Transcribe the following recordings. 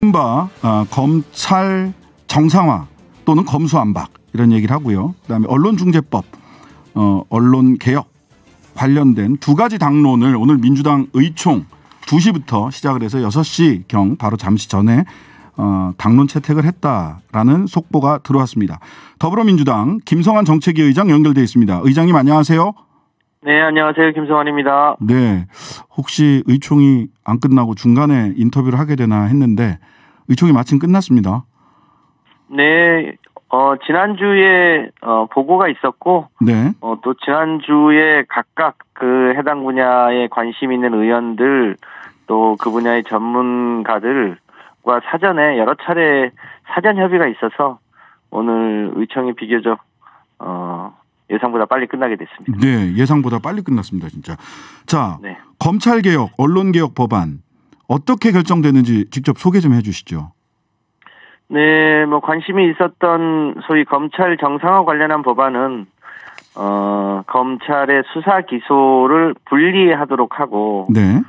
이른바 검찰 정상화 또는 검수안박 이런 얘기를 하고요. 그다음에 언론중재법, 언론개혁 관련된 두 가지 당론을 오늘 민주당 의총 2시부터 시작을 해서 6시경 바로 잠시 전에 당론 채택을 했다라는 속보가 들어왔습니다. 더불어민주당 김성환 정책위 의장 연결돼 있습니다. 의장님 안녕하세요. 네, 안녕하세요. 김성환입니다. 네, 혹시 의총이 안 끝나고 중간에 인터뷰를 하게 되나 했는데 의총이 마침 끝났습니다. 네, 지난주에 보고가 있었고, 네, 또 지난주에 각각 그 해당 분야에 관심 있는 의원들 또 그 분야의 전문가들과 사전에 여러 차례 사전 협의가 있어서 오늘 의총이 비교적 예상보다 빨리 끝나게 됐습니다. 네, 예상보다 빨리 끝났습니다, 진짜. 자, 네. 검찰개혁, 언론개혁 법안 어떻게 결정되는지 직접 소개 좀 해주시죠. 네, 관심이 있었던 소위 검찰 정상화 관련한 법안은 검찰의 수사 기소를 분리하도록 하고, 네,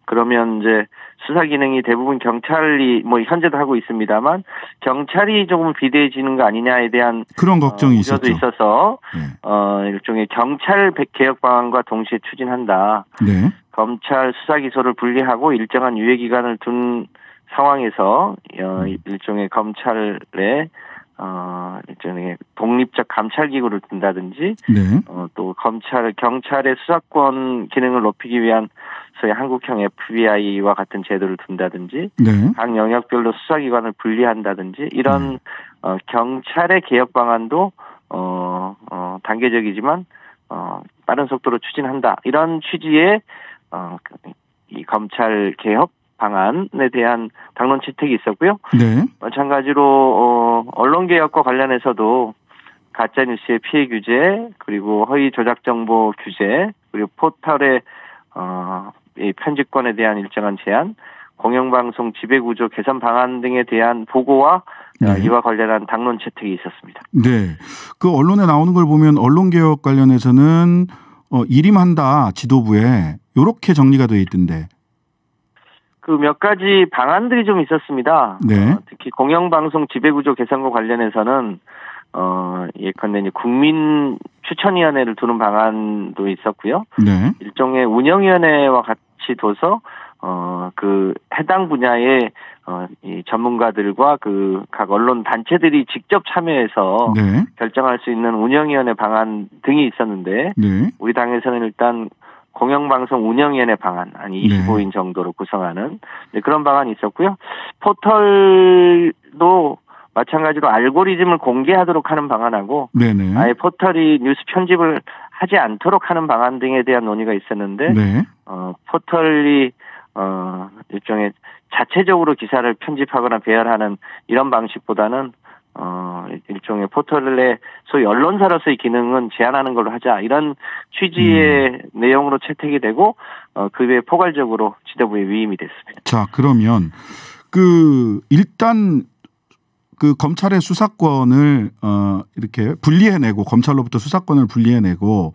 그러면 이제 수사 기능이 대부분 경찰이 현재도 하고 있습니다만 경찰이 조금 비대해지는 거 아니냐에 대한 그런 걱정이 우려도 있어서 네, 일종의 경찰 개혁 방안과 동시에 추진한다. 네. 검찰 수사 기소를 분리하고 일정한 유예 기간을 둔 상황에서 일종의 검찰의 일종의 독립적 감찰 기구를 둔다든지, 네, 또 경찰의 수사권 기능을 높이기 위한 소위 한국형 FBI와 같은 제도를 둔다든지, 네, 각 영역별로 수사기관을 분리한다든지 이런 경찰의 개혁 방안도 단계적이지만 빠른 속도로 추진한다. 이런 취지의 이 검찰 개혁 방안에 대한 당론 채택이 있었고요. 네. 마찬가지로 언론개혁과 관련해서도 가짜뉴스의 피해 규제, 그리고 허위 조작 정보 규제, 그리고 포털의 이 편집권에 대한 일정한 제한, 공영방송 지배구조 개선 방안 등에 대한 보고와 네, 이와 관련한 당론 채택이 있었습니다. 네, 그 언론에 나오는 걸 보면 언론개혁 관련해서는 일임한다 지도부에 이렇게 정리가 되어 있던데. 그 몇 가지 방안들이 좀 있었습니다. 네. 특히 공영방송 지배구조 개선과 관련해서는 예컨대 국민 추천위원회를 두는 방안도 있었고요. 네. 일종의 운영위원회와 같이 둬서 그 해당 분야의 이 전문가들과 그 각 언론 단체들이 직접 참여해서 네, 결정할 수 있는 운영위원회 방안 등이 있었는데, 네, 우리 당에서는 일단 공영방송 운영위원회 방안, 한 25인 정도로 구성하는 그런 방안이 있었고요. 포털도 마찬가지로 알고리즘을 공개하도록 하는 방안하고, 네네, 아예 포털이 뉴스 편집을 하지 않도록 하는 방안 등에 대한 논의가 있었는데, 네, 포털이 일종의 자체적으로 기사를 편집하거나 배열하는 이런 방식보다는 일종의 포털의 소위 언론사로서의 기능은 제한하는 걸로 하자, 이런 취지의 내용으로 채택이 되고 그 외에 포괄적으로 지도부에 위임이 됐습니다. 자, 그러면 일단 그 검찰의 수사권을 이렇게 분리해내고, 검찰로부터 수사권을 분리해내고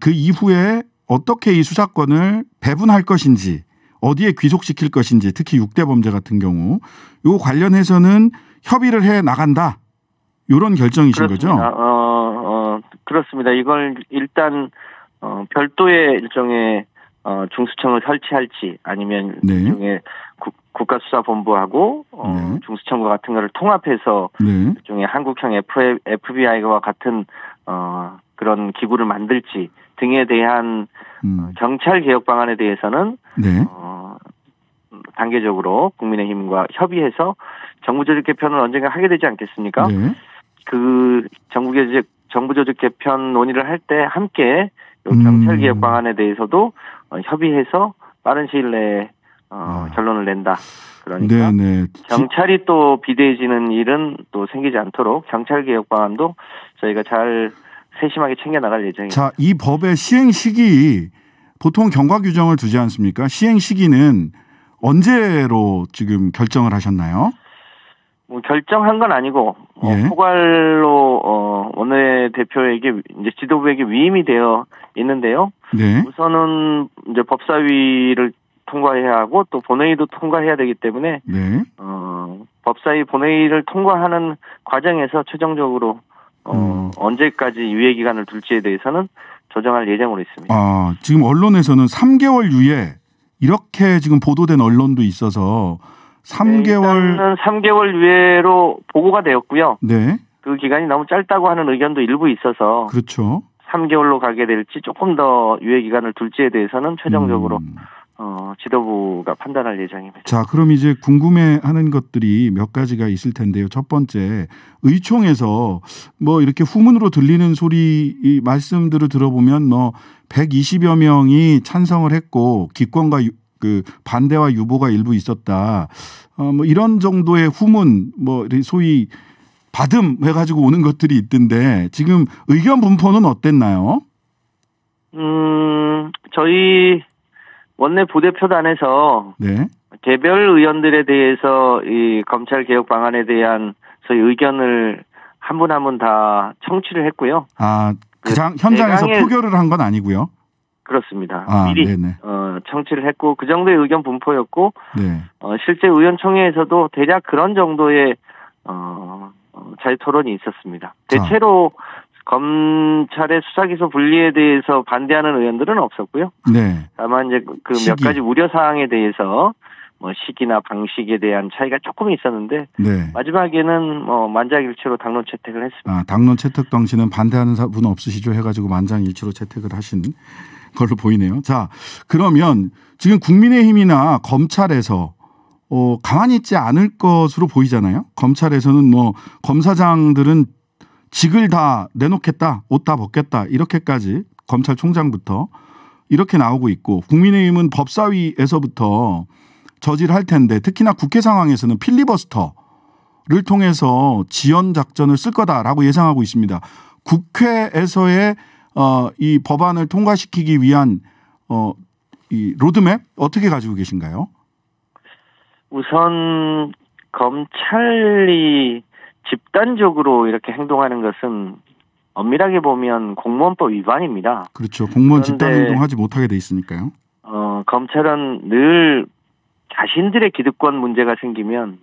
그 이후에 어떻게 이 수사권을 배분할 것인지, 어디에 귀속시킬 것인지, 특히 6대 범죄 같은 경우 요 관련해서는 협의를 해 나간다, 이런 결정이신 그렇습니다. 거죠? 그렇습니다. 이걸 일단 별도의 일종의 중수청을 설치할지, 아니면 네, 일종의 국가수사본부하고 네, 중수청과 같은 거를 통합해서 네, 일종의 한국형 FBI와 같은 그런 기구를 만들지 등에 대한 경찰 개혁 방안에 대해서는 네, 단계적으로 국민의힘과 협의해서 정부조직 개편을 언젠가 하게 되지 않겠습니까? 네. 그 정부조직 개편 논의를 할 때 함께 경찰 개혁 방안에 대해서도 협의해서 빠른 시일 내에 결론을 낸다. 그러니까 네네, 경찰이 또 비대해지는 일은 또 생기지 않도록 경찰 개혁 방안도 저희가 잘 세심하게 챙겨나갈 예정입니다. 자, 이 법의 시행 시기 보통 경과 규정을 두지 않습니까? 시행 시기는 언제로 지금 결정을 하셨나요? 결정한 건 아니고 예, 포괄로 원내대표에게 이제 지도부에게 위임이 되어 있는데요. 네. 우선은 이제 법사위를 통과해야 하고 또 본회의도 통과해야 되기 때문에 네. 법사위 본회의를 통과하는 과정에서 최종적으로 언제까지 유예 기간을 둘지에 대해서는 조정할 예정으로 있습니다. 지금 언론에서는 3개월 유예 이렇게 지금 보도된 언론도 있어서 3개월. 네, 3개월 유예로 보고가 되었고요. 네. 그 기간이 너무 짧다고 하는 의견도 일부 있어서. 그렇죠. 3개월로 가게 될지 조금 더 유예 기간을 둘지에 대해서는 최종적으로 지도부가 판단할 예정입니다. 자, 그럼 이제 궁금해하는 것들이 몇 가지가 있을 텐데요. 첫 번째, 의총에서 뭐 이렇게 후문으로 들리는 소리 이 말씀들을 들어보면 뭐 120여 명이 찬성을 했고 기권과 그 반대와 유보가 일부 있었다. 뭐 이런 정도의 후문, 뭐 소위 받음 해가지고 오는 것들이 있던데 지금 의견 분포는 어땠나요? 저희 원내 부대표단에서 네. 개별 의원들에 대해서 이 검찰 개혁 방안에 대한 소위 의견을 한 분 한 분 다 청취를 했고요. 현장에서 표결을 한 건 아니고요. 그렇습니다. 미리 네네. 청취를 했고 그 정도의 의견 분포였고 네. 실제 의원총회에서도 대략 그런 정도의 자유 토론이 있었습니다. 대체로 검찰의 수사기소 분리에 대해서 반대하는 의원들은 없었고요. 네. 다만 이제 그 몇 가지 우려 사항에 대해서 뭐 시기나 방식에 대한 차이가 조금 있었는데 네. 마지막에는 만장일치로 당론 채택을 했습니다. 당론 채택 당시는 반대하는 분 없으시죠 해가지고 만장일치로 채택을 하신 걸로 보이네요. 자, 그러면 지금 국민의힘이나 검찰에서 가만히 있지 않을 것으로 보이잖아요. 검찰에서는 뭐 검사장들은 직을 다 내놓겠다, 옷 다 벗겠다 이렇게까지 검찰총장부터 이렇게 나오고 있고 국민의힘은 법사위에서부터 저질할 텐데 특히나 국회 상황에서는 필리버스터를 통해서 지연 작전을 쓸 거다라고 예상하고 있습니다. 국회에서의 이 법안을 통과시키기 위한 이 로드맵 어떻게 가지고 계신가요? 우선 검찰이 집단적으로 이렇게 행동하는 것은 엄밀하게 보면 공무원법 위반입니다. 그렇죠. 공무원 집단 행동하지 못하게 돼 있으니까요. 검찰은 늘 자신들의 기득권 문제가 생기면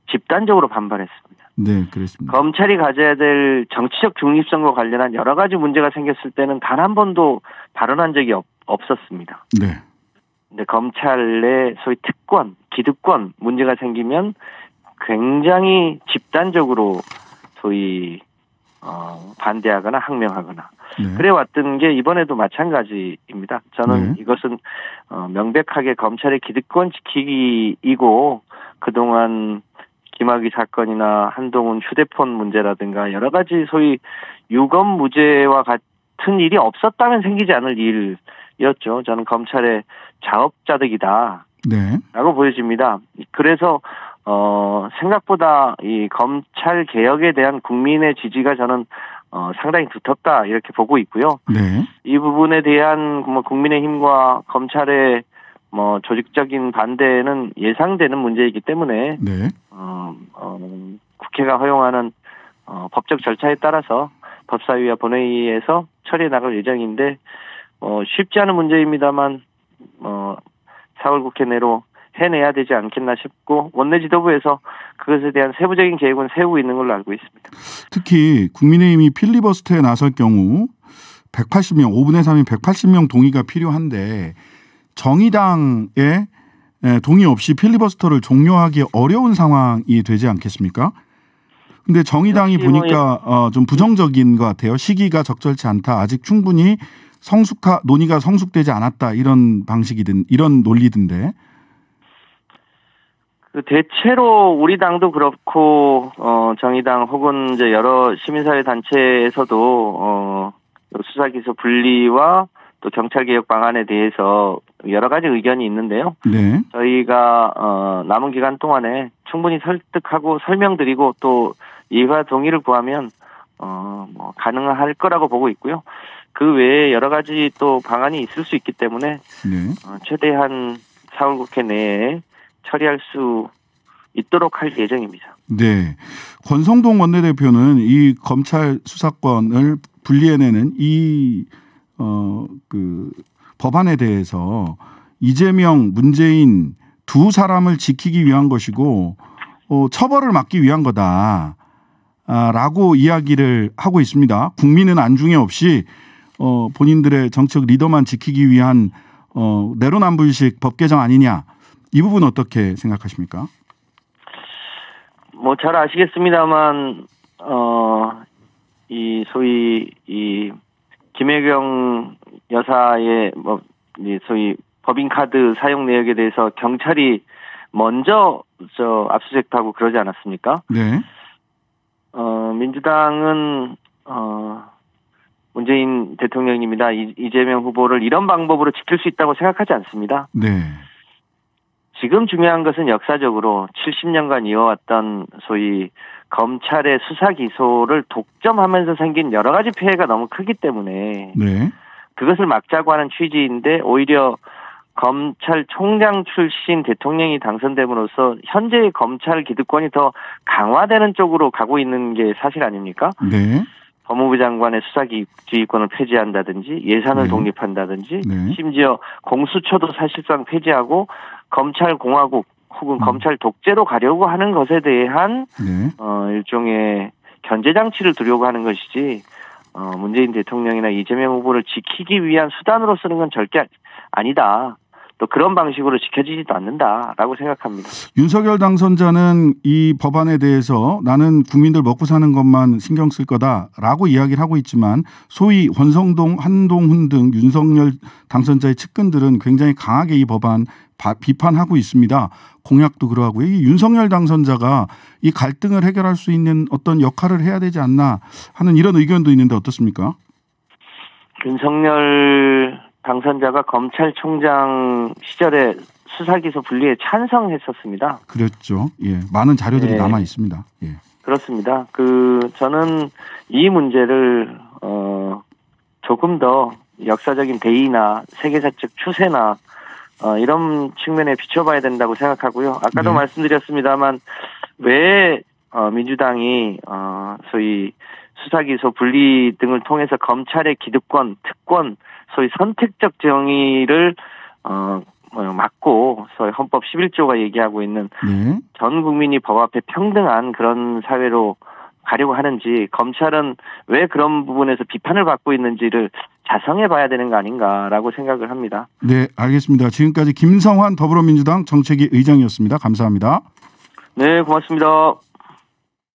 집단적으로 반발했습니다. 네, 그렇습니다. 검찰이 가져야 될 정치적 중립성과 관련한 여러 가지 문제가 생겼을 때는 단 한 번도 발언한 적이 없었습니다. 네. 근데 검찰의 소위 특권, 기득권 문제가 생기면 굉장히 집단적으로 소위 반대하거나 항명하거나 네. 그래 왔던 게 이번에도 마찬가지입니다. 저는 네. 이것은 명백하게 검찰의 기득권 지키기이고 그동안 김학의 사건이나 한동훈 휴대폰 문제라든가 여러 가지 소위 유검 무죄와 같은 일이 없었다면 생기지 않을 일이었죠. 저는 검찰의 자업자득이다. 네. 라고 보여집니다. 그래서 생각보다 이 검찰 개혁에 대한 국민의 지지가 저는 상당히 두텁다 이렇게 보고 있고요. 네. 이 부분에 대한 뭐 국민의힘과 검찰의 뭐 조직적인 반대는 예상되는 문제이기 때문에 네. 국회가 허용하는 법적 절차에 따라서 법사위와 본회의에서 처리해 나갈 예정인데 쉽지 않은 문제입니다만 4월 국회 내로 해내야 되지 않겠나 싶고 원내 지도부에서 그것에 대한 세부적인 계획은 세우고 있는 걸로 알고 있습니다. 특히 국민의힘이 필리버스터에 나설 경우 180명, 5분의 3인 180명 동의가 필요한데 정의당의 동의 없이 필리버스터를 종료하기 어려운 상황이 되지 않겠습니까? 근데 정의당이 보니까 좀 부정적인 것 같아요. 시기가 적절치 않다. 아직 충분히 논의가 성숙되지 않았다. 이런 방식이든 이런 논리든데. 대체로 우리 당도 그렇고 정의당 혹은 이제 여러 시민사회 단체에서도 수사기소 분리와 또 경찰 개혁 방안에 대해서 여러 가지 의견이 있는데요. 네. 저희가 남은 기간 동안에 충분히 설득하고 설명드리고 또 이해와 동의를 구하면 뭐 가능할 거라고 보고 있고요. 그 외에 여러 가지 또 방안이 있을 수 있기 때문에 네. 최대한 4월 국회 내에 처리할 수 있도록 할 예정입니다. 네. 권성동 원내대표는 이 검찰 수사권을 분리해내는 이 그 법안에 대해서 이재명, 문재인 두 사람을 지키기 위한 것이고 처벌을 막기 위한 거다. 라고 이야기를 하고 있습니다. 국민은 안중에 없이 본인들의 정책 리더만 지키기 위한 내로남불식 법 개정 아니냐. 이 부분 어떻게 생각하십니까? 뭐 잘 아시겠습니다만 이 소위 이 김혜경 여사의 뭐 소위 법인카드 사용 내역에 대해서 경찰이 먼저 압수수색하고 그러지 않았습니까? 네. 민주당은 문재인 대통령입니다. 이재명 후보를 이런 방법으로 지킬 수 있다고 생각하지 않습니다. 네. 지금 중요한 것은 역사적으로 70년간 이어왔던 소위 검찰의 수사 기소를 독점하면서 생긴 여러 가지 피해가 너무 크기 때문에 네. 그것을 막자고 하는 취지인데 오히려 검찰총장 출신 대통령이 당선됨으로써 현재의 검찰 기득권이 더 강화되는 쪽으로 가고 있는 게 사실 아닙니까? 네. 법무부 장관의 수사지휘권을 폐지한다든지 예산을 네. 독립한다든지 네. 심지어 공수처도 사실상 폐지하고 검찰공화국 혹은 검찰 독재로 가려고 하는 것에 대한 네. 일종의 견제장치를 두려고 하는 것이지 문재인 대통령이나 이재명 후보를 지키기 위한 수단으로 쓰는 건 절대 아니다. 또 그런 방식으로 지켜지지도 않는다라고 생각합니다. 윤석열 당선자는 이 법안에 대해서 나는 국민들 먹고 사는 것만 신경 쓸 거다라고 이야기를 하고 있지만 소위 권성동, 한동훈 등 윤석열 당선자의 측근들은 굉장히 강하게 이 법안 비판하고 있습니다. 공약도 그러하고요. 이 윤석열 당선자가 이 갈등을 해결할 수 있는 어떤 역할을 해야 되지 않나 하는 이런 의견도 있는데 어떻습니까? 윤석열 당선자가 검찰총장 시절에 수사기소 분리에 찬성했었습니다. 그렇죠. 예, 많은 자료들이 네. 남아 있습니다. 예. 그렇습니다. 저는 이 문제를 조금 더 역사적인 대의나 세계사적 추세나 이런 측면에 비춰봐야 된다고 생각하고요. 아까도 네. 말씀드렸습니다만 왜 민주당이 소위 수사기소 분리 등을 통해서 검찰의 기득권, 특권, 소위 선택적 정의를 막고 소위 헌법 11조가 얘기하고 있는 네. 전 국민이 법 앞에 평등한 그런 사회로 가려고 하는지 검찰은 왜 그런 부분에서 비판을 받고 있는지를 자성해 봐야 되는 거 아닌가라고 생각을 합니다. 네, 알겠습니다. 지금까지 김성환 더불어민주당 정책위 의장이었습니다. 감사합니다. 네, 고맙습니다.